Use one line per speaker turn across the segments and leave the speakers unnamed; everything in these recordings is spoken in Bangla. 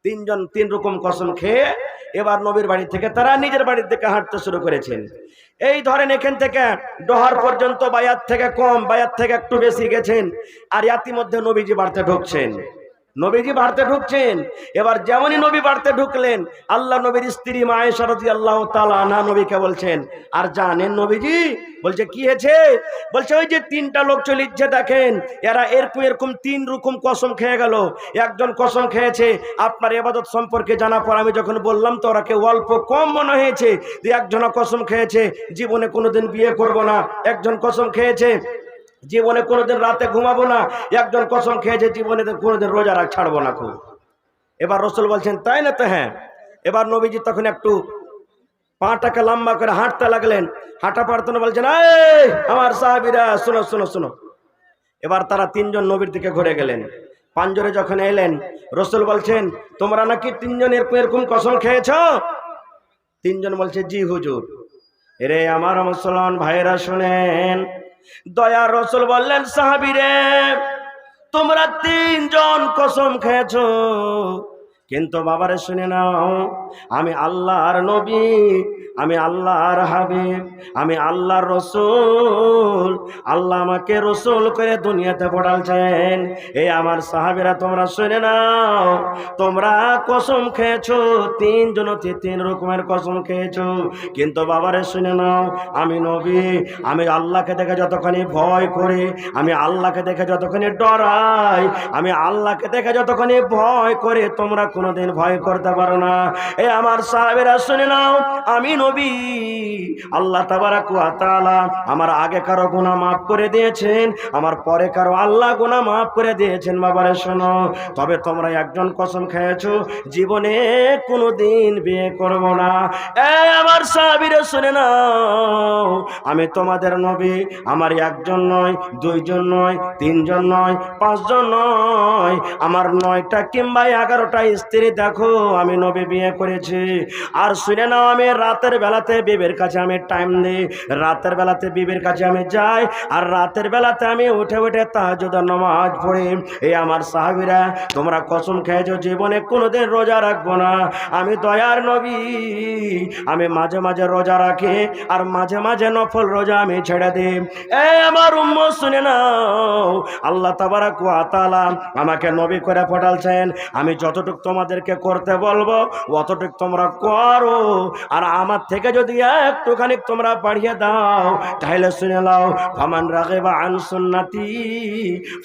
তিনজন তিন রকম কসম খেয়ে এবার নবীর বাড়ি থেকে তারা নিজের বাড়ির দিকে হাঁটতে শুরু করেছেন। এই ধরেন এখান থেকে ডোহার পর্যন্ত বায়াত থেকে কম, বায়াত থেকে একটু বেশি গেছেন, আর ইতিমধ্যে নবীজি বাড়তে ঢুকছেন। নবীজি বাড়তে ঢুকছেন। এবার যেমনই নবী বাড়তে ঢুকলেন, আল্লাহ নবীর স্ত্রী মা আয়েশা রাদিয়াল্লাহু তাআলা আনহা নবীকে বলছেন, আর জানেন নবীজি? বলছে কি হয়েছে? বলছে ওই যে তিনটা লোক চলিচ্ছে দেখেন, এরা এরকম তিন রকম কসম খেয়ে গেল। একজন কসম খেয়েছে আপনার ইবাদত সম্পর্কে জানার পর আমি যখন বললাম তো ওরা কেউ অল্প কম মনে হয়েছে। একজন কসম খেয়েছে জীবনে কোনোদিন বিয়ে করব না। একজন কসম খেয়েছে জীবনে কোনোদিন রাতে ঘুমাবো না। একজন কসম খেয়েছে জীবনে কোনোদিন রোজা ছাড়বো না। খুব এবার রাসূল বলছেন তাই না? তো হ্যাঁ। এবার নবীজি তখন একটু পাটাকে লম্বা করে হাঁটতে লাগলেন। হাঁটা পারতো না, বলছেন এই আমার সাহাবীরা শোনো শোনো শোনো। এবার তারা তিনজন নবীর দিকে ঘুরে গেলেন। পাঞ্জরে যখন এলেন, রাসূল বলছেন তোমরা নাকি তিনজন এরকম কসম খেয়েছ? তিনজন বলছে জি হুজুর। এরে আমার মুসলমান ভাইরা শুনেন, দয়ার রাসূল বললেন সাহাবীরে তোমরা তিনজন কসম খেয়েছো, কিন্তু বাবারে শুনে নাও, আমি আল্লাহর নবী, আমি আল্লাহর হাবিব, আমি আল্লাহর রসুল। আল্লাহ আমাকে রসুল করে দুনিয়াতে পাঠালছেন। এই আমার সাহাবীরা তোমরা শুনে নাও, তোমরা কসম খেয়েছো তিনজন তিন রকমের কসম খেয়েছো, কিন্তু বাবারে শুনে নাও, আমি নবী, আমি আল্লাহকে দেখে যতখানি ভয় করি, আমি আল্লাহকে দেখে যতখানি ডরাই, আমি আল্লাহকে দেখে যতখানি ভয় করে তোমরা কোনোদিন ভয় করতে পারো না। এই আমার সাহাবীরা শুনে নাও, আমি নবী, আল্লাহ তাবারাক ওয়া তাআলা আমার আগে কারো গুনাহ মাফ করে দিয়েছেন, আমার পরে কারো আল্লাহ গুনাহ মাফ করে দিয়েছেন। বাবারে শোনো, তবে তোমরা একজন কসম খেয়েছো জীবনে কোনোদিন বিয়ে করব না। এই আমার সাহাবীরা শুনে নাও, আমি তোমাদের নবী, আমার একজন নয়, দুইজন নয়, তিনজন নয়, পাঁচজন নয়, আমার 9টা কিংবা 11টা স্ত্রী দেখো আমি নবী বিয়ে করেছি। আর শুনে নাও, আমি রাতের বেলাতে বিবির কাছে আমি টাইম দিই, রাতের বেলাতে বিবির কাছে আমি যাই, আর রাতের বেলাতে আমি উঠে উঠে তাহাজ্জুদের নামাজ পড়ি। এই আমার সাহাবীরা তোমরা কসম খেয়েছো জীবনে কোনোদিন রোজা রাখবো না। আমি দয়ার নবী, আমি মাঝে মাঝে রোজা রাখি, আর মাঝে মাঝে নফল রোজা আমি ছেড়ে দিই। এই আমার উম্মত শুনে নাও, আল্লাহ তাবারাক ওয়া তাআলা আমাকে নবী করে পাঠালছেন, আমি যতটুকু তোমাদেরকে করতে বলবো অতটুকু তোমরা করো, আর আমার থেকে যদি একটুখানি তোমরা বাড়িয়ে দাও তাহলে শুনে নাও, ফামান রাগিবা আন সুন্নতি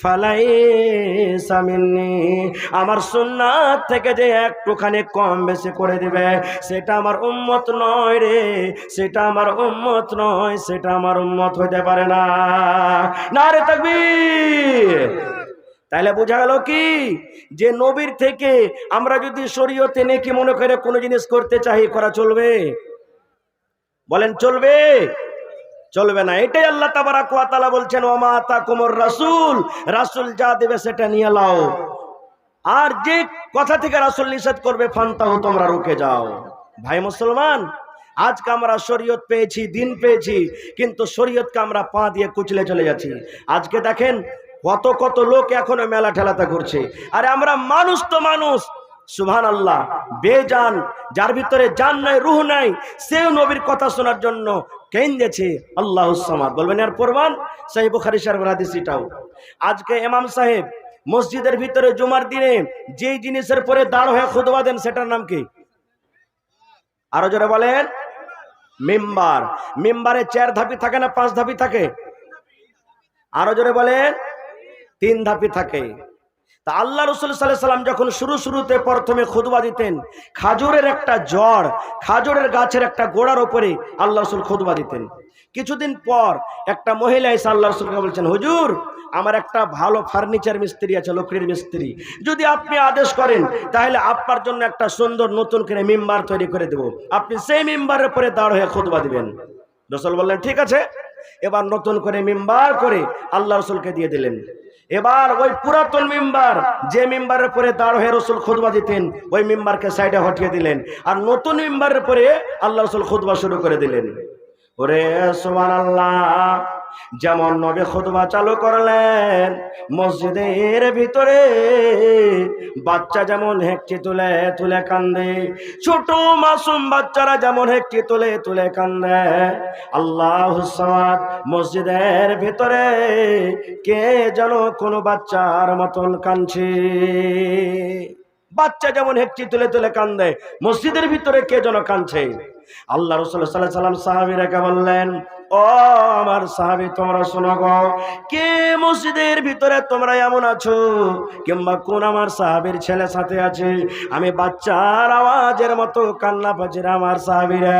ফালাইসা মিন্নি, আমার সুন্নাত থেকে যে একটুখানি কম বেশি করে দিবে সেটা আমার উম্মত নয় রে, সেটা আমার উম্মত নয়, সেটা আমার উম্মত হতে পারে না। নারে তাকবীর। তাহলে বোঝা গেল কি, যে নবীর থেকে আমরা যদি শরীয়তে নেকি মনে করে কোনো জিনিস করতে চাই, করা চলবে? বলেন চলবে? চলবে না। এটাই আল্লাহ তাবারাক ওয়া তাআলা বলছেন, ওমা আতাকুমুর রাসূল, রাসূল যা দেবে সেটা নিয়ে নাও, আর যে কথা থেকে রাসূল নিষেধ করবে ফান্তাহু, তোমরা রুকে যাও। ভাই মুসলমান, আজকে আমরা শরীয়ত পেয়েছি, দিন পেয়েছি, কিন্তু শরীয়তকে আমরা পা দিয়ে কুচলে চলে যাচ্ছি। আজকে দেখেন কত কত লোক এখনো মেলা ঠেলাতে ঘুরছে, আরে আমরা মানুষ তো মানুষ, সুবহানাল্লাহ, বেজান, যার ভিতরে জান নাই, রূহ নাই, সেও নবীর কথা শোনার জন্য কেঁদেছে। আল্লাহুস সামাদ বলবেন এর প্রমাণ সহিহ বুখারী শরীফের হাদিস এটাও। আজকে ইমাম সাহেব মসজিদের ভিতরে জুমার দিনে যেই জিনিসের পরে দাঁড় হয়ে খুতবা দেন সেটার নাম কি? আরো জোরে বলেন। মিম্বার। মিম্বারে 4 ধাপি থাকে না 5 ধাপি থাকে? আরো জোরে বলেন। 3 ধাপি থাকে। তা আল্লাহ রাসূল সাল্লাল্লাহু আলাইহি সাল্লাম যখন শুরুতে প্রথমে খুতবা দিতেন, খাজুরের একটা জড়, খাজুরের গাছের একটা গোড়ার উপরে আল্লাহ রাসূল খুতবা দিতেন। কিছুদিন পর একটা মহিলা এসে আল্লাহ রাসূলকে বলছেন, হুজুর আমার একটা ভালো ফার্নিচার মিস্ত্রি আছে, লকড়ির মিস্ত্রি, যদি আপনি আদেশ করেন তাহলে আপনার জন্য একটা সুন্দর নতুন করে মিম্বার তৈরি করে দেব, আপনি সেই মিম্বারের উপরে দাঁড় হয়ে খুতবা দিবেন। রাসূল বললেন ঠিক আছে। এবার নতুন করে মিম্বার করে আল্লাহ রাসূলকে দিয়ে দিলেন। এবার ওই পুরাতন মিম্বার, যে মিম্বারের পরে দাঁড় হয়ে রাসূল খুতবা দিতেন, ওই মিম্বারকে সাইডে হটিয়ে দিলেন, আর নতুন মিম্বারের পরে আল্লাহ রাসূল খুতবা শুরু করে দিলেন। ওরে সুবহানাল্লাহ, যেমন নবী খুতবা চালু করলেন, মসজিদের ভিতরে বাচ্চা যেমন হেঁকটি তুলে তুলে কান্দে, ছোট মাসুম বাচ্চারা যেমন হেঁকটি তুলে তুলে কান্দে, আল্লাহুস সামাদ মসজিদের ভিতরে কে যেন কোনো বাচ্চার মতন কাঁদছে। বাচ্চা যেমন হেঁকটি তুলে তুলে কান্দে, মসজিদের ভিতরে কে যেন কাঁদছে। আল্লাহ রাসূল সাল্লাল্লাহু আলাইহি ওয়াসাল্লাম সাহাবীরাকে বললেন, ও আমার সাহাবী, তোমরা শোনো গো, কে মসজিদের ভিতরে তোমরা এমন আছো, কিংবা কোন আমার সাহাবীর ছেলে সাথে আছে, আমি বাচ্চার আওয়াজের মতো কান্না পাচ্ছি। আমার সাহাবীরা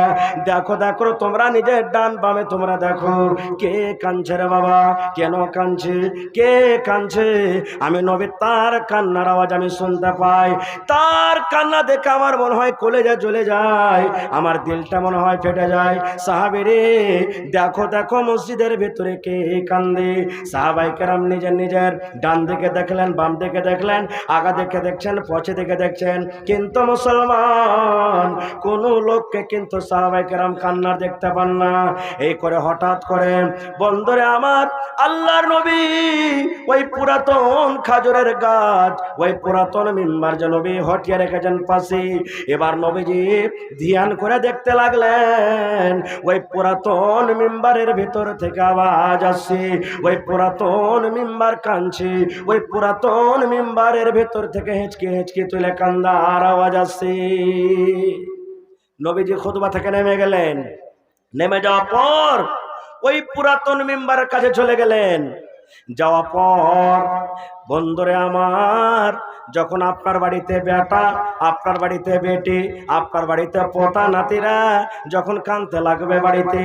দেখো দেখো, তোমরা নিজের ডান বামে তোমরা দেখো, কে কাঁদছে রে বাবা, কেন কাঁদছে, কে কাঁদছে? আমি নবী তার কান্নার আওয়াজ আমি শুনতে পাই, তার কান্না দেখে আমার মনে হয় কলেজা জ্বলে যায়, আমার দিলটা মনে হয় ফেটে যায়। সাহাবীরে দেখো দেখো, মসজিদের ভিতরে কে কান্দে। সাহাবায়ে কেরাম নিজের নিজের ডান দিকে দেখলেন, বাম দিকে দেখলেন, আগা দিকে দেখছেন, পছে দিকে দেখছেন, কিন্তু মুসলমান কোন লোককে কিন্তু সাহাবায়ে কেরাম কান্নার দেখতে পান না। এই করে হঠাৎ করে বন্ধুরে আমার, আল্লাহর নবী ওই পুরাতন খাজুরের গাছ, ওই পুরাতন মিম্বার যে নবী হটিয়ে রেখেছেন পাশে, এবার নবীজি ধ্যান করে দেখতে লাগলেন, ওই পুরাতন মিম্বারের ভিতর থেকে আওয়াজ আসছে, ওই পুরাতন মিম্বার কাঁদছে, ওই পুরাতন মিম্বারের ভিতর থেকে হেঁচকি হেঁচকি তুলে কান্দার আওয়াজ আসছে। নবীজি খুতবা থেকে নেমে গেলেন, নেমে যাওয়ার পর ওই পুরাতন মিম্বারের কাছে চলে গেলেন। যাওয়ার পর বন্ধুরে আমার, যখন আপনার বাড়িতে বেটা, আপনার বাড়িতে বেটি, আপনার বাড়িতে পোতা নাতিরা যখন কাঁদতে লাগবে বাড়িতে,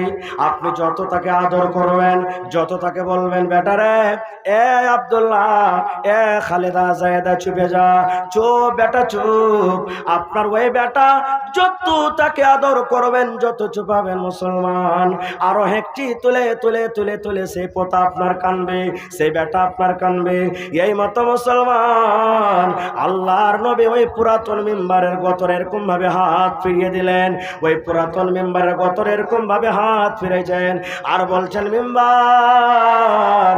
আপনি যত তাকে আদর করবেন, যত তাকে বলবেন, বেটারে এ আব্দুল্লাহ, এ খালেদা, জায়েদা চুপে যা, চুপ বেটা চুপ, আপনার ওই বেটা যত তাকে আদর করবেন, যত চুপাবেন মুসলমান, আরো হেঁকটি তুলে তুলে তুলে তুলে সেই পোতা আপনার কানবে, সেই বেটা আপনার কানবে। এই মতো মুসলমান আল্লাহর নবী ওই পুরাতন মিম্বারের গতরে এরকম ভাবে হাত ফিরিয়ে দিলেন, ওই পুরাতন মিম্বারের গতরে এরকম ভাবে হাত ফিরেছেন, আর বলছেন, মিম্বার,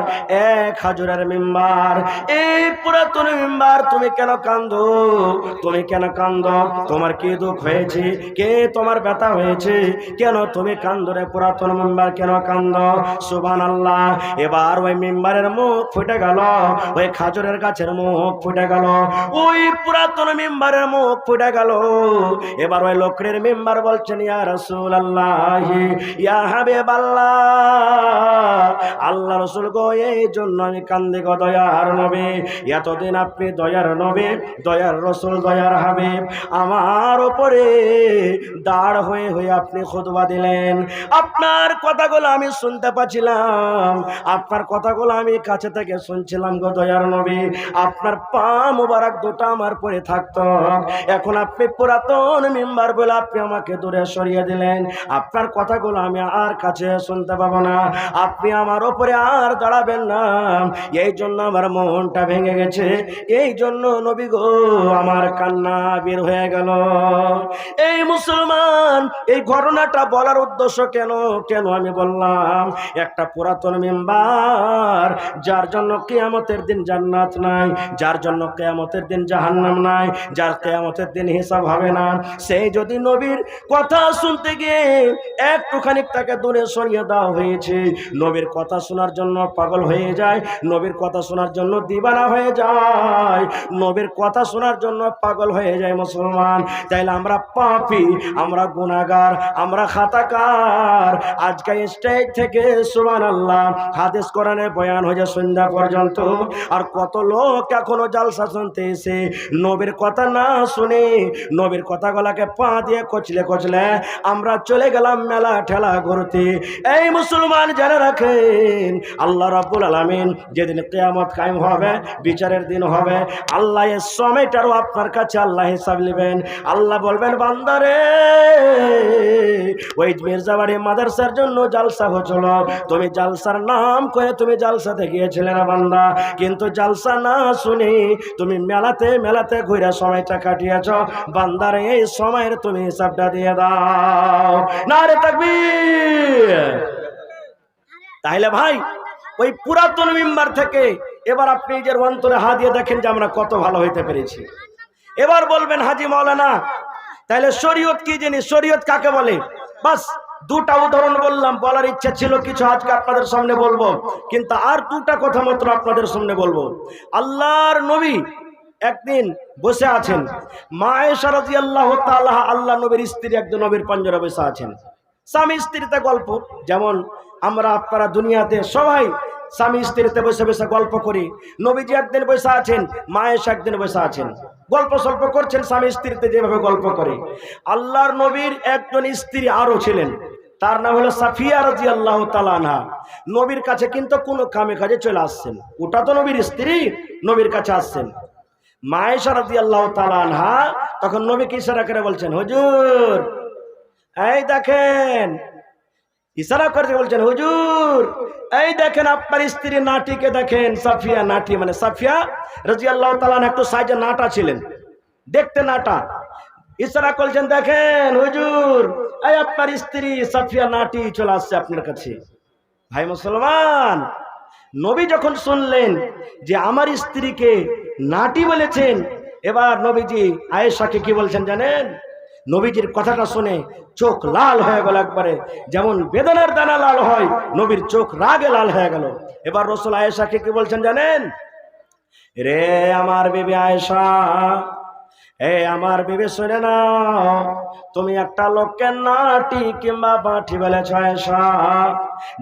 এক হাজুরের মিম্বার, এই পুরাতন মিম্বার, তুমি কেন কান্দো, তুমি কেন কান্দো, তোমার কি দুঃখ হয়েছে, কে তোমার ব্যথা হয়েছে, কেন তুমি কান্দো রে পুরাতন মিম্বার, কেন কান্দো? সুবহানাল্লাহ। এবার ওই মিম্বারের মুখ ফুটে গেল, ওই খাজুরের গাছের মুখ ফুটে গেল, ওই পুরাতন মিম্বারের মুখ ফুটে গেল। এবার ওই লোকের মিম্বার বলছেন, ইয়া রাসূলুল্লাহ, ইয়া হাবিবাল্লাহ, আল্লাহ রাসূল গো, এই জন্য আমি কান্দি গো দয়ার নবী, এতদিন আপনি দয়ার নবী, দয়ার রাসূল, দয়ার হাবিব, আমার উপরে দাঁড় হয়ে হয়ে আপনি খুতবা দিলেন, আপনার কথাগুলো আমি শুনতে পাচ্ছিলাম, আপনার কথাগুলো আমি কাছে থেকে শুনছিলাম গো দয়ার নবী, আপনার পা মুবারক দুটো আমার পরে থাকতো, এখন আপনি পুরাতন মিম্বার বলে আপনি আমাকে দূরে সরিয়ে দিলেন, আপনার কথাগুলো আমি আর কাছে শুনতে পাবো না, আপনি আমার উপরে আর দাঁড়াবেন না, এই জন্য আমার মনটা ভেঙে গেছে, এই জন্য নবী গো আমার কান্না বের হয়ে গেল। এই মুসলমান, এই ঘটনাটা বলার উদ্দেশ্য কেন কেন আমি বললাম, একটা পুরাতন মিম্বার, যার জন্য কিয়ামতের দিন জান্নাত নাই, যার জন্য কিয়ামতের দিন জাহান্নাম নাই, যার কিয়ামতের দিন হিসাব হবে না, সেই যদি নবীর কথা শুনতে গিয়ে একটুখানি তাকে দূরে সরিয়ে দেওয়া হয়েছে, নবীর কথা শোনার জন্য পাগল হয়ে যায়, নবীর কথা শোনার জন্য দিবানা হয়ে যায়, নবীর কথা শোনার জন্য পাগল হয়ে যায় মুসলমান, তাইলে আমরা পাপী, আমরা গুনাহগার, আমরা খাতাকার। আজকে স্টেজ থেকে সুবহানাল্লাহ হাদিস কোরআনে বয়ান হয়ে সন্ধ্যা পর্যন্ত, আর কত লোক এখনো জালসা শুনতে এসে নবীর কথা না শুনে নবীর কথাগুলোকে পা দিয়ে কচলে কচলে আমরা চলে গেলাম মেলা ঠেলা ঘুরতে। এই মুসলমান যারা রাখেন, আল্লাহ রাব্বুল আলামিন যেদিন কিয়ামত কায়েম হবে, বিচারের দিন হবে, আল্লাহ এই সময়টারও আপনার কাছে আল্লাহ হিসাব নেবেন। আল্লাহ বলবেন, বান্দারে ওই মির্জাবাড়ি মাদ্রাসার জন্য জালসা হচ্ছিল, তুমি জালসার নাম করে তুমি জালসাতে গিয়েছিলে না বান্দা, কিন্তু জালসা না শুনে তুমি মেলাতে মেলাতে ঘুরে সময়টা কাটিয়েছ, বান্দারে এই সময়ের তুমি হিসাবটা দিয়ে দাও। নারে তাকবীর। তাহলে ভাই ওই পুরাতন মিম্বার থেকে এবার আপনি নিজের অন্তরে হাত দিয়ে দেখেন যে আমরা কত ভালো হইতে পেরেছি। এবার বলবেন হাজি মাওলানা তাহলে শরীয়ত কি জিনিস, শরীয়ত কাকে বলে? বাস দুটা উদাহরণ বললাম, বলার ইচ্ছা ছিল কিছু আজকে আপনাদের সামনে বলবো, কিন্তু আর দুটা কথা মাত্র আপনাদের সামনে বলবো। আল্লাহর নবী একদিন বসে আছেন, মা আয়েশা রাদিয়াল্লাহু তাআলা আল্লাহ নবীর স্ত্রী একজন নবীর পাঞ্জরা বসে আছেন, স্বামী স্ত্রীতে গল্প, যেমন আমরা আপনারা দুনিয়াতে সবাই স্বামী স্ত্রীতে বসে বসে গল্প করি। নবীজি একদিন বসে আছেন, মা আয়েশা একদিন বসে আছেন, গল্প সল্প করছেন স্বামী স্ত্রীতে যেভাবে গল্প করে। আল্লাহর নবীর একজন স্ত্রী আরো ছিলেন, তার নাম হলো সাফিয়া রাদিয়াল্লাহু তাআলা আনহা। নবীর কাছে কিন্তু কোনো কামে কাজে চলে আসছেন, ওটা তো নবীর স্ত্রী, নবীর কাছে আসছেন। মা আয়েশা রাদিয়াল্লাহু তাআলা আনহা তখন নবীকে ইশারা করে বলছেন, হুজুর এই দেখেন, ইশারা করে বলছেন, হুজুর এই দেখেন আপনার স্ত্রী নাটিকে দেখেন। সাফিয়া, নাটি মানে সাফিয়া রাদিয়াল্লাহু তাআলা আনহা একটু সাইজে নাটা ছিলেন, দেখতে নাটা। ইশারা করছেন, দেখেন হুজুর এই আপনার স্ত্রী সাফিয়া নাটি চলে আসছে আপনার কাছে। ভাই মুসলমান, নবী যখন শুনলেন যে আমার স্ত্রীকে নাটি বলেছেন, এবার নবীজি আয়েশাকে কি বলছেন জানেন? নবীজির কথাটা শুনে চোখ লাল হয়ে গেল একবারে, যেমন বেদনার দানা লাল হয়, নবীর চোখ রাগে লাল হয়ে গেল। এবার রাসূল আয়েশাকে কি বলছেন জানেন? রে আমার বিবি আয়েশা, আমার বিবি শুনে নাও, তুমি একটা লোককে নাটি কিংবা বাটি বলেছ আয়েশা।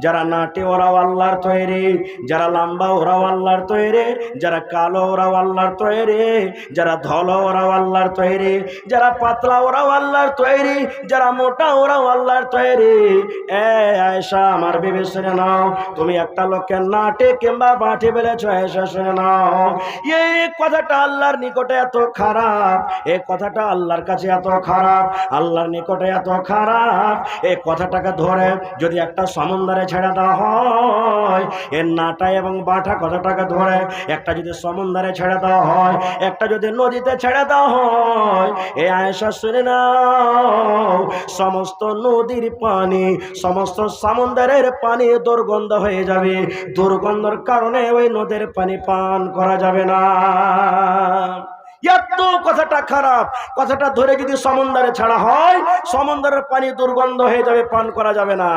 যারা নাটি ওরাও আল্লাহর তৈরি, যারা লম্বা ওরাও আল্লাহর তৈরি, যারা কালো ওরাও আল্লাহর তৈরি, যারা ধলো ওরাও আল্লাহর তৈরি, যারা পাতলা ওরাও আল্লাহর তৈরি, যারা মোটা ওরাও আল্লাহর তৈরি। আয়েশা আমার বিবি শুনে নাও, তুমি একটা লোককে নাটি কিংবা বাটি বলেছ আয়েশা শুনে নাও। এই কথাটা আল্লাহর নিকটে এত খারাপ, এই কথাটা আল্লাহর কাছে এত খারাপ, আল্লাহর নিকটে এত খারাপ, এই কথাটাকে ধরে যদি একটা সমুদ্রে ছেড়ে দেওয়া হয়, এর নাটা এবং বাটা কথাটাকে ধরে একটা যদি সমুদ্রে ছেড়ে দেওয়া হয়, একটা যদি নদীতে ছেড়ে দেওয়া হয়, এ আয়েশা শুনে নাও, সমস্ত নদীর পানি, সমস্ত সমুদ্রের পানি দুর্গন্ধ হয়ে যাবে। দুর্গন্ধের কারণে ওই নদীর পানি পান করা যাবে না। এত কথাটা খারাপ, কথাটা ধরে যদি সমুদ্রে ছাড়া হয়, সমুদ্রের পানি দুর্গন্ধ হয়ে যাবে, পান করা যাবে না।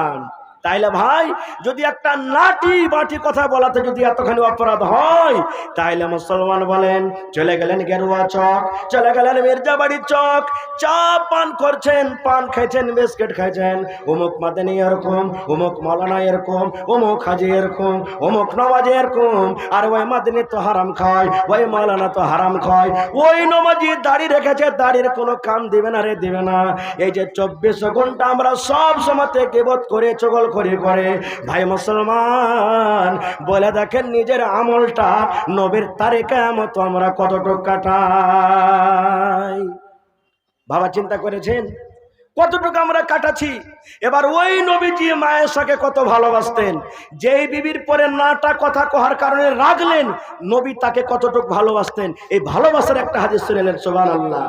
তাইলে ভাই যদি একটা নাটি বাটি কথা বলাতে যদি এতখানি অপরাধ হয়, তাইলে মুসলমান বলেন চলে গেলেন গেরুয়া চক, চলে গেলেন মির্জাবাড়ির চক, চা পান করছেন, পান খাইছেন, বিস্কিট খাইছেন, অমুক মাদানি এরকম, অমুক মৌলানা এরকম, অমুক হাজি এরকম, অমুক নমাজি এরকম, আর ওই মাদানি তো হারাম খায়, ওই মৌলানা তো হারাম খায়, ওই নমাজি দাড়ি রেখেছে, দাড়ির কোনো কাম দিবে না রে, দিবে না। এই যে 24 ঘন্টা আমরা সব সময়তে গীবত করে চগল করে ভাই মুসলমান বলে দেখেন নিজের আমলটা নবীর তারিকা মতো আমরা কতটুকু কাটাই। বাবা চিন্তা করেছেন কতটুকু আমরা কাটাচ্ছি? এবার ওই নবীজি মা আয়েশাকে কত ভালোবাসতেন, যেই বিবির পরে নাটা কথা কহার কারণে রাগলেন, নবী তাকে কতটুকু ভালোবাসতেন, এই ভালোবাসার একটা হাদিস শুনলেন। সুবহানাল্লাহ।